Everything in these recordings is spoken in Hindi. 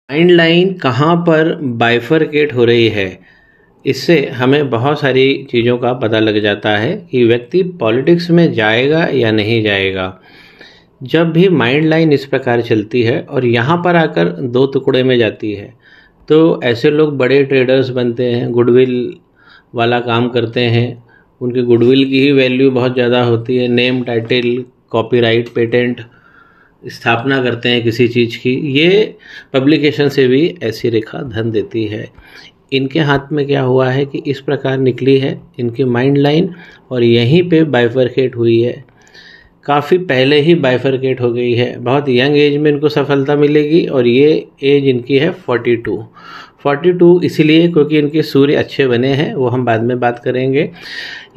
माइंड लाइन कहाँ पर बाइफरकेट हो रही है, इससे हमें बहुत सारी चीज़ों का पता लग जाता है कि व्यक्ति पॉलिटिक्स में जाएगा या नहीं जाएगा। जब भी माइंड लाइन इस प्रकार चलती है और यहाँ पर आकर दो टुकड़े में जाती है, तो ऐसे लोग बड़े ट्रेडर्स बनते हैं, गुडविल वाला काम करते हैं, उनकी गुडविल की ही वैल्यू बहुत ज़्यादा होती है, नेम, टाइटल, कॉपीराइट, पेटेंट स्थापना करते हैं किसी चीज़ की। ये पब्लिकेशन से भी ऐसी रेखा धन देती है। इनके हाथ में क्या हुआ है कि इस प्रकार निकली है इनकी माइंड लाइन और यहीं पे बाइफरकेट हुई है। काफ़ी पहले ही बाइफरकेट हो गई है, बहुत यंग एज में इनको सफलता मिलेगी और ये एज इनकी है 42 इसीलिए क्योंकि इनके सूर्य अच्छे बने हैं, वो हम बाद में बात करेंगे।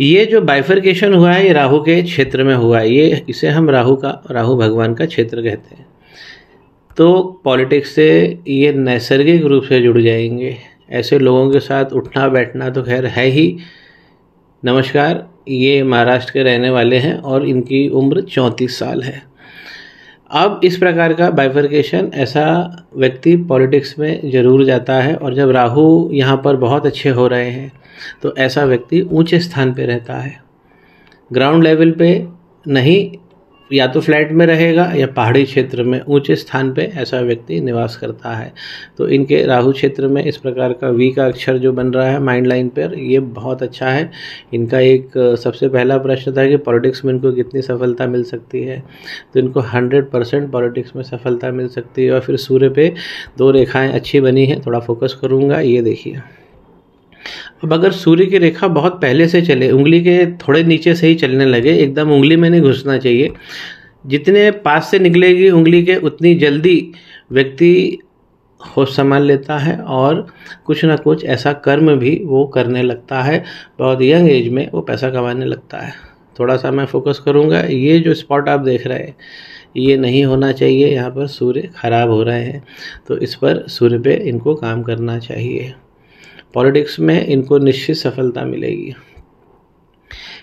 ये जो बाइफरकेशन हुआ है ये राहु के क्षेत्र में हुआ है, ये इसे हम राहु भगवान का क्षेत्र कहते हैं। तो पॉलिटिक्स से ये नैसर्गिक रूप से जुड़ जाएंगे। ऐसे लोगों के साथ उठना बैठना तो खैर है ही। नमस्कार, ये महाराष्ट्र के रहने वाले हैं और इनकी उम्र 34 साल है। अब इस प्रकार का बाइफरकेशन ऐसा व्यक्ति पॉलिटिक्स में ज़रूर जाता है और जब राहु यहाँ पर बहुत अच्छे हो रहे हैं तो ऐसा व्यक्ति ऊंचे स्थान पे रहता है। ग्राउंड लेवल पे नहीं, या तो फ्लैट में रहेगा या पहाड़ी क्षेत्र में ऊंचे स्थान पे ऐसा व्यक्ति निवास करता है। तो इनके राहु क्षेत्र में इस प्रकार का वी का अक्षर जो बन रहा है माइंड लाइन पर, ये बहुत अच्छा है। इनका एक सबसे पहला प्रश्न था कि पॉलिटिक्स में इनको कितनी सफलता मिल सकती है, तो इनको 100% पॉलिटिक्स में सफलता मिल सकती है। और फिर सूर्य पे दो रेखाएँ अच्छी बनी हैं, थोड़ा फोकस करूँगा, ये देखिए। अब अगर सूर्य की रेखा बहुत पहले से चले, उंगली के थोड़े नीचे से ही चलने लगे, एकदम उंगली में नहीं घुसना चाहिए, जितने पास से निकलेगी उंगली के उतनी जल्दी व्यक्ति होश संभाल लेता है और कुछ ना कुछ ऐसा कर्म भी वो करने लगता है। बहुत यंग एज में वो पैसा कमाने लगता है। थोड़ा सा मैं फोकस करूँगा। ये जो स्पॉट आप देख रहे हैं ये नहीं होना चाहिए, यहाँ पर सूर्य खराब हो रहे हैं, तो इस पर सूर्य पे इनको काम करना चाहिए। पॉलिटिक्स में इनको निश्चित सफलता मिलेगी।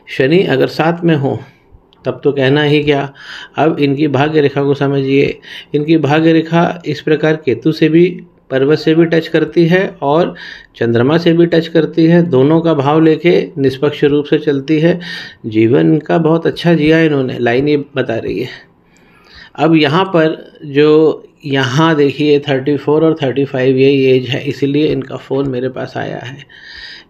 शनि अगर साथ में हो तब तो कहना ही क्या। अब इनकी भाग्य रेखा को समझिए। इनकी भाग्य रेखा इस प्रकार केतु से भी, पर्वत से भी टच करती है और चंद्रमा से भी टच करती है। दोनों का भाव लेके निष्पक्ष रूप से चलती है। जीवन इनका बहुत अच्छा जिया इन्होंने, लाइन ये बता रही है। अब यहाँ पर जो यहाँ देखिए 34 और 35 यही एज है, इसीलिए इनका फ़ोन मेरे पास आया है।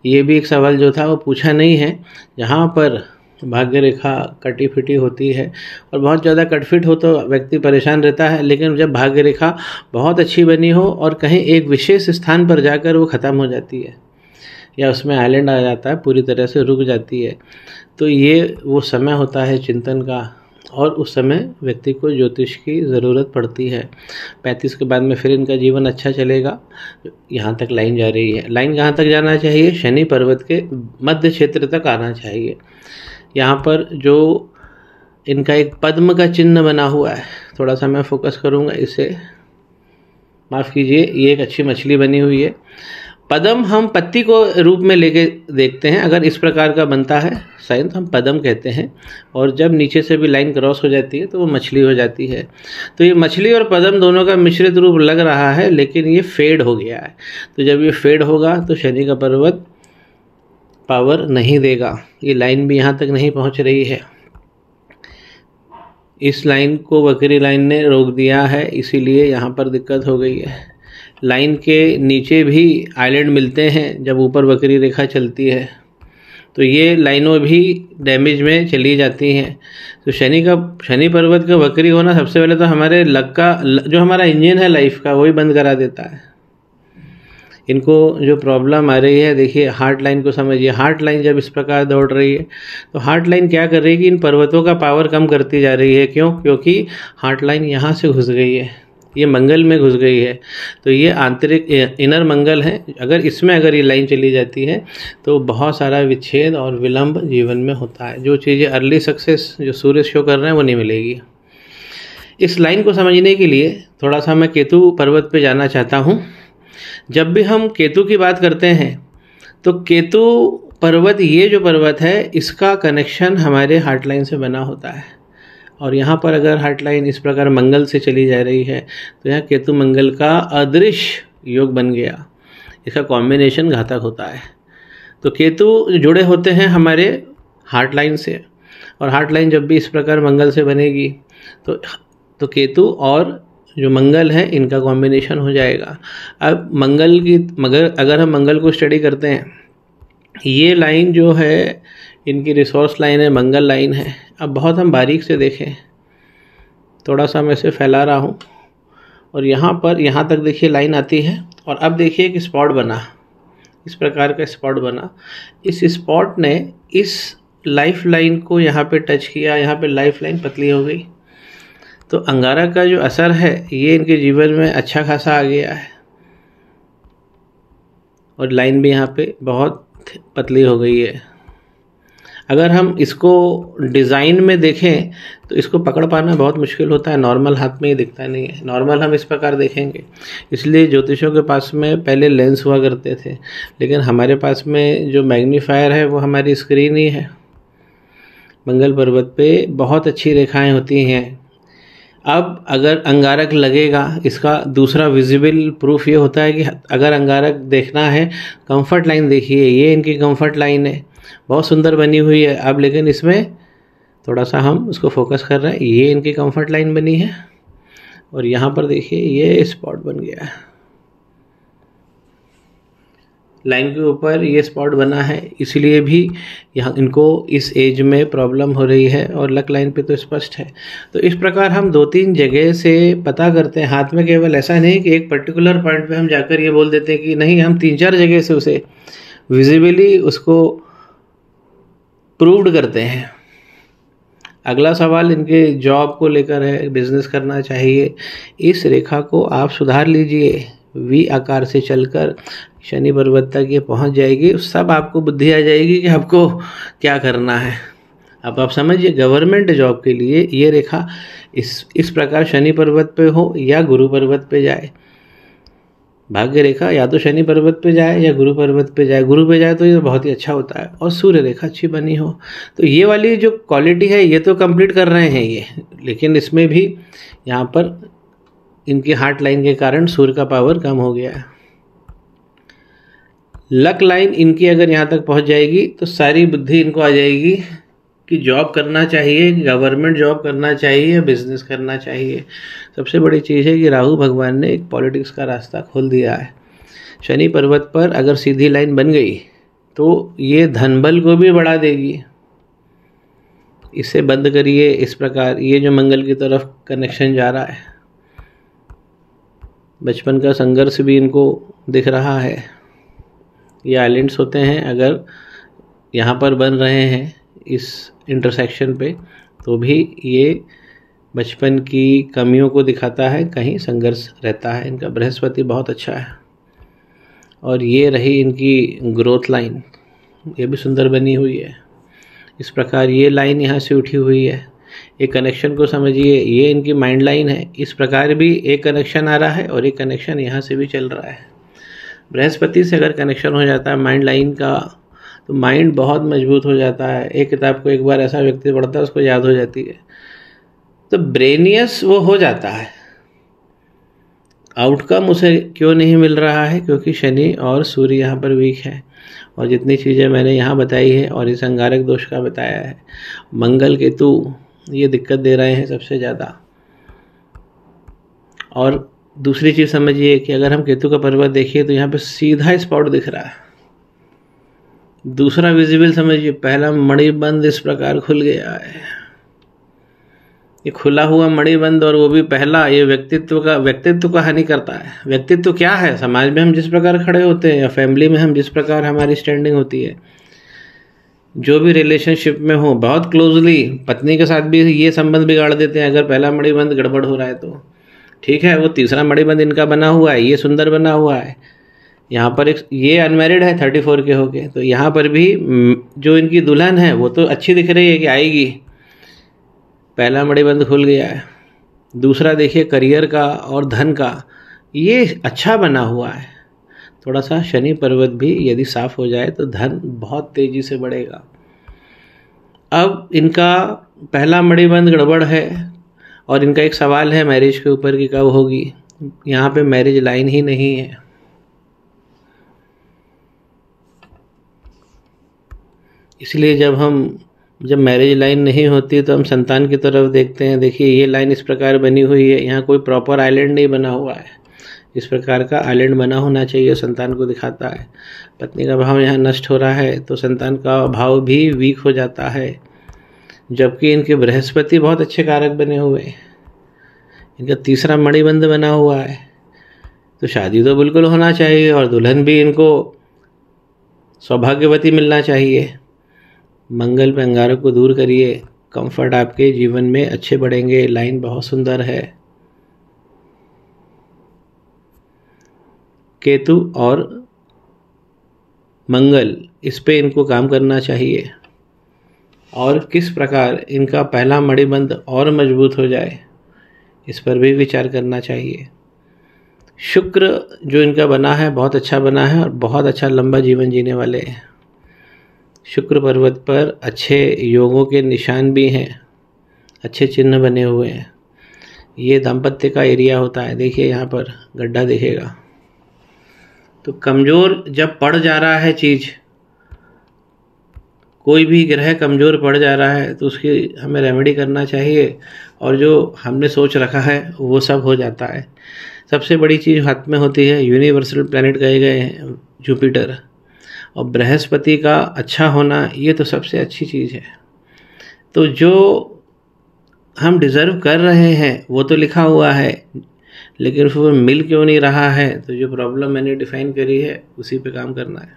ये भी एक सवाल जो था वो पूछा नहीं है। जहाँ पर भाग्य रेखा कटी फिटी होती है और बहुत ज़्यादा कटफिट हो तो व्यक्ति परेशान रहता है, लेकिन जब भाग्य रेखा बहुत अच्छी बनी हो और कहीं एक विशेष स्थान पर जाकर वो ख़त्म हो जाती है या उसमें आइलैंड आ जाता है, पूरी तरह से रुक जाती है, तो ये वो समय होता है चिंतन का और उस समय व्यक्ति को ज्योतिष की ज़रूरत पड़ती है। 35 के बाद में फिर इनका जीवन अच्छा चलेगा। यहाँ तक लाइन जा रही है। लाइन कहाँ तक जाना चाहिए? शनि पर्वत के मध्य क्षेत्र तक आना चाहिए। यहाँ पर जो इनका एक पद्म का चिन्ह बना हुआ है, थोड़ा सा मैं फोकस करूँगा इसे, माफ़ कीजिए, ये एक अच्छी मछली बनी हुई है। पद्म हम पत्ती को रूप में लेके देखते हैं। अगर इस प्रकार का बनता है शायद हम पद्म कहते हैं, और जब नीचे से भी लाइन क्रॉस हो जाती है तो वो मछली हो जाती है। तो ये मछली और पद्म दोनों का मिश्रित रूप लग रहा है, लेकिन ये फेड हो गया है। तो जब ये फेड होगा तो शनि का पर्वत पावर नहीं देगा। ये लाइन भी यहाँ तक नहीं पहुँच रही है। इस लाइन को वक्री लाइन ने रोक दिया है, इसीलिए यहाँ पर दिक्कत हो गई है। लाइन के नीचे भी आइलैंड मिलते हैं जब ऊपर वक्री रेखा चलती है, तो ये लाइनों भी डैमेज में चली जाती हैं। तो शनि पर्वत का वक्री होना सबसे पहले तो हमारे लक का, जो हमारा इंजन है लाइफ का, वही बंद करा देता है। इनको जो प्रॉब्लम आ रही है, देखिए हार्ट लाइन को समझिए। हार्ट लाइन जब इस प्रकार दौड़ रही है तो हार्ट लाइन क्या कर रही है कि इन पर्वतों का पावर कम करती जा रही है। क्यों? क्योंकि हार्ट लाइन यहाँ से घुस गई है, ये मंगल में घुस गई है। तो ये आंतरिक इनर मंगल है। अगर ये लाइन चली जाती है तो बहुत सारा विच्छेद और विलंब जीवन में होता है। जो चीज़ें अर्ली सक्सेस जो सूर्य शो कर रहे हैं वो नहीं मिलेगी। इस लाइन को समझने के लिए थोड़ा सा मैं केतु पर्वत पे जाना चाहता हूँ। जब भी हम केतु की बात करते हैं तो केतु पर्वत, ये जो पर्वत है, इसका कनेक्शन हमारे हार्ट लाइन से बना होता है। और यहाँ पर अगर हार्ट लाइन इस प्रकार मंगल से चली जा रही है तो यहाँ केतु मंगल का अदृश्य योग बन गया, इसका कॉम्बिनेशन घातक होता है। तो केतु जुड़े होते हैं हमारे हार्ट लाइन से, और हार्ट लाइन जब भी इस प्रकार मंगल से बनेगी तो केतु और जो मंगल है इनका कॉम्बिनेशन हो जाएगा। अब मंगल की अगर हम मंगल को स्टडी करते हैं, ये लाइन जो है इनकी रिसोर्स लाइन है, मंगल लाइन है। अब बहुत हम बारीक से देखें, थोड़ा सा मैं इसे फैला रहा हूँ और यहाँ पर यहाँ तक देखिए लाइन आती है, और अब देखिए एक स्पॉट बना, इस प्रकार का स्पॉट बना। इस स्पॉट ने इस लाइफ लाइन को यहाँ पे टच किया, यहाँ पे लाइफ लाइन पतली हो गई। तो अंगारक का जो असर है ये इनके जीवन में अच्छा खासा आ गया है, और लाइन भी यहाँ पे बहुत पतली हो गई है। अगर हम इसको डिज़ाइन में देखें तो इसको पकड़ पाना बहुत मुश्किल होता है, नॉर्मल हाथ में ही दिखता नहीं है। नॉर्मल हम इस प्रकार देखेंगे, इसलिए ज्योतिषियों के पास में पहले लेंस हुआ करते थे, लेकिन हमारे पास में जो मैग्नीफायर है वो हमारी स्क्रीन ही है। मंगल पर्वत पे बहुत अच्छी रेखाएं होती हैं। अब अगर अंगारक लगेगा, इसका दूसरा विजिबल प्रूफ ये होता है कि अगर अंगारक देखना है, कंफर्ट लाइन देखिए, ये इनकी कंफर्ट लाइन है, बहुत सुंदर बनी हुई है। अब लेकिन इसमें थोड़ा सा हम उसको फोकस कर रहे हैं, ये इनकी कंफर्ट लाइन बनी है, और यहाँ पर देखिए ये स्पॉट बन गया है, लाइन के ऊपर ये स्पॉट बना है, इसलिए भी यहाँ इनको इस एज में प्रॉब्लम हो रही है। और लक लाइन पे तो स्पष्ट है। तो इस प्रकार हम 2-3 जगह से पता करते हैं। हाथ में केवल ऐसा नहीं कि एक पर्टिकुलर पॉइंट पे हम जाकर ये बोल देते हैं कि नहीं, हम 3-4 जगह से उसे विजिबली उसको प्रूव्ड करते हैं। अगला सवाल इनके जॉब को लेकर है, बिजनेस करना चाहिए। इस रेखा को आप सुधार लीजिए, वी आकार से चलकर शनि पर्वत तक ये पहुंच जाएगी, सब आपको बुद्धि आ जाएगी कि आपको क्या करना है। अब आप समझिए, गवर्नमेंट जॉब के लिए ये रेखा इस प्रकार शनि पर्वत पे हो या गुरु पर्वत पे जाए, भाग्य रेखा या तो शनि पर्वत पे जाए या गुरु पर्वत पे जाए। गुरु पे जाए तो ये बहुत ही अच्छा होता है, और सूर्य रेखा अच्छी बनी हो तो ये वाली जो क्वालिटी है ये तो कंप्लीट कर रहे हैं ये, लेकिन इसमें भी यहाँ पर इनकी हार्ट लाइन के कारण सूर्य का पावर कम हो गया है। लक लाइन इनकी अगर यहाँ तक पहुँच जाएगी तो सारी बुद्धि इनको आ जाएगी कि जॉब करना चाहिए, गवर्नमेंट जॉब करना चाहिए, बिजनेस करना चाहिए। सबसे बड़ी चीज़ है कि राहु भगवान ने एक पॉलिटिक्स का रास्ता खोल दिया है। शनि पर्वत पर अगर सीधी लाइन बन गई तो ये धनबल को भी बढ़ा देगी। इसे बंद करिए। इस प्रकार ये जो मंगल की तरफ कनेक्शन जा रहा है, बचपन का संघर्ष भी इनको दिख रहा है। ये आइलैंड्स होते हैं, अगर यहाँ पर बन रहे हैं इस इंटरसेक्शन पे, तो भी ये बचपन की कमियों को दिखाता है, कहीं संघर्ष रहता है। इनका बृहस्पति बहुत अच्छा है, और ये रही इनकी ग्रोथ लाइन, ये भी सुंदर बनी हुई है। इस प्रकार ये लाइन यहाँ से उठी हुई है। एक कनेक्शन को समझिए, ये इनकी माइंड लाइन है। इस प्रकार भी एक कनेक्शन आ रहा है और एक कनेक्शन यहाँ से भी चल रहा है। बृहस्पति से अगर कनेक्शन हो जाता है माइंड लाइन का, तो माइंड बहुत मजबूत हो जाता है। एक किताब को एक बार ऐसा व्यक्ति पढ़ता है उसको याद हो जाती है, तो ब्रेनियस वो हो जाता है। आउटकम उसे क्यों नहीं मिल रहा है? क्योंकि शनि और सूर्य यहाँ पर वीक है, और जितनी चीज़ें मैंने यहाँ बताई है और इस अंगारक दोष का बताया है, मंगल केतु ये दिक्कत दे रहे हैं सबसे ज़्यादा। और दूसरी चीज़ समझिए कि अगर हम केतु का पर्वत देखिए तो यहाँ पे सीधा स्पॉट दिख रहा है। दूसरा विजिबल समझिए, पहला मणिबंध इस प्रकार खुल गया है। ये खुला हुआ मणिबंध, और वो भी पहला, ये व्यक्तित्व का हानि करता है। व्यक्तित्व क्या है? समाज में हम जिस प्रकार खड़े होते हैं या फैमिली में हम जिस प्रकार हमारी स्टैंडिंग होती है, जो भी रिलेशनशिप में हो, बहुत क्लोजली पत्नी के साथ भी ये संबंध बिगाड़ देते हैं अगर पहला मणिबंध गड़बड़ हो रहा है तो। ठीक है, वो तीसरा मणिबंध इनका बना हुआ है, ये सुंदर बना हुआ है। यहाँ पर एक ये अनमैरिड है 34 के होके, तो यहाँ पर भी जो इनकी दुल्हन है वो तो अच्छी दिख रही है कि आएगी। पहला मणिबंध खुल गया है। दूसरा देखिए करियर का और धन का, ये अच्छा बना हुआ है। थोड़ा सा शनि पर्वत भी यदि साफ हो जाए तो धन बहुत तेजी से बढ़ेगा। अब इनका पहला मणिबंध गड़बड़ है और इनका एक सवाल है मैरिज के ऊपर कि कब होगी। यहाँ पे मैरिज लाइन ही नहीं है। इसलिए जब मैरिज लाइन नहीं होती तो हम संतान की तरफ देखते हैं। देखिए ये लाइन इस प्रकार बनी हुई है, यहाँ कोई प्रॉपर आइलैंड नहीं बना हुआ है। इस प्रकार का आइलैंड बना होना चाहिए, संतान को दिखाता है। पत्नी का भाव यहाँ नष्ट हो रहा है तो संतान का भाव भी वीक हो जाता है। जबकि इनके बृहस्पति बहुत अच्छे कारक बने हुए हैं, इनका तीसरा मणिबंध बना हुआ है, तो शादी तो बिल्कुल होना चाहिए और दुल्हन भी इनको सौभाग्यवती मिलना चाहिए। मंगल पे अंगारक को दूर करिए, कंफर्ट आपके जीवन में अच्छे बढ़ेंगे। लाइन बहुत सुंदर है। केतु और मंगल, इस पे इनको काम करना चाहिए और किस प्रकार इनका पहला मणिबंध और मजबूत हो जाए इस पर भी विचार करना चाहिए। शुक्र जो इनका बना है बहुत अच्छा बना है और बहुत अच्छा लंबा जीवन जीने वाले हैं। शुक्र पर्वत पर अच्छे योगों के निशान भी हैं, अच्छे चिन्ह बने हुए हैं। ये दाम्पत्य का एरिया होता है। देखिए यहाँ पर गड्ढा दिखेगा। तो कमज़ोर जब पड़ जा रहा है चीज़, कोई भी ग्रह कमज़ोर पड़ जा रहा है तो उसकी हमें रेमेडी करना चाहिए और जो हमने सोच रखा है वो सब हो जाता है। सबसे बड़ी चीज़ हाथ में होती है, यूनिवर्सल प्लैनेट कहे गए हैं जुपिटर और बृहस्पति का अच्छा होना, ये तो सबसे अच्छी चीज़ है। तो जो हम डिज़र्व कर रहे हैं वो तो लिखा हुआ है, लेकिन वो मिल क्यों नहीं रहा है, तो जो प्रॉब्लम मैंने डिफ़ाइन करी है उसी पे काम करना है।